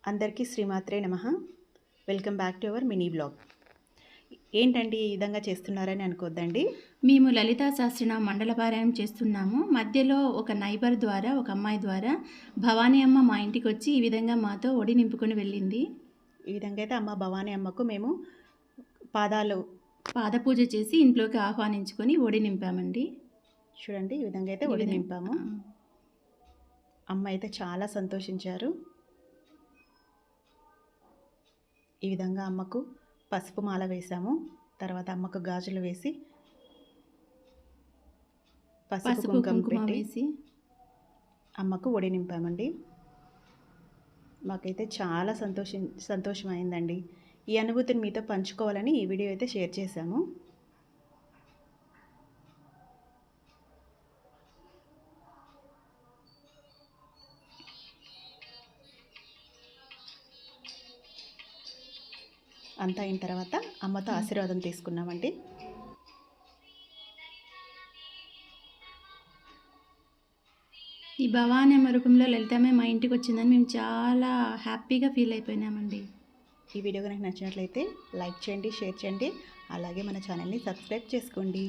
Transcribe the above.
అందరికీ శ్రీమాత్రే నమః. Welcome back to our mini blog. ఏంటండి ఈ విధంగా చేస్తున్నారని అనుకోద్దండి. మేము లలితా సహస్రనామ మండల పారాయణం చేస్తున్నాము. మధ్యలో ఒక నైబర్ ద్వారా, ఒక అమ్మాయి ద్వారా భవానీ అమ్మ మా ఇంటికి వచ్చి ఈ విధంగా మాతో ఒడి నింపుకొని వెళ్ళింది. ఈ విధంగా అయితే అమ్మ భవానీ అమ్మకు మేము పాద పూజ చేసి ఇంట్లోకి ఆహ్వానించుకొని ఒడి నింపామండి. చూడండి ఈ విధంగా అయితే ఒడి నింపాము. అమ్మ అయితే చాలా సంతోషించారు. ఈ విధంగా అమ్మకు పసుపు మాల వేసాము. తర్వాత అమ్మకు గాజులు వేసి పసుపు కుంకుమ వేసి అమ్మకు ఒడి నింపామండి. మాకైతే చాలా సంతోషమైందండి. ఈ అనుభూతిని మీతో పంచుకోవాలని ఈ వీడియో అయితే షేర్ చేశాము. అంతా అయిన తర్వాత అమ్మతో ఆశీర్వాదం తీసుకున్నామండి. ఈ భవానీ అమ్మ రూపంలో లలితమ్మ మా ఇంటికి వచ్చిందని మేము చాలా హ్యాపీగా ఫీల్ అయిపోయినామండి. ఈ వీడియో కనుక నచ్చినట్లయితే లైక్ చేయండి, షేర్ చేయండి, అలాగే మన ఛానల్ని సబ్స్క్రైబ్ చేసుకోండి.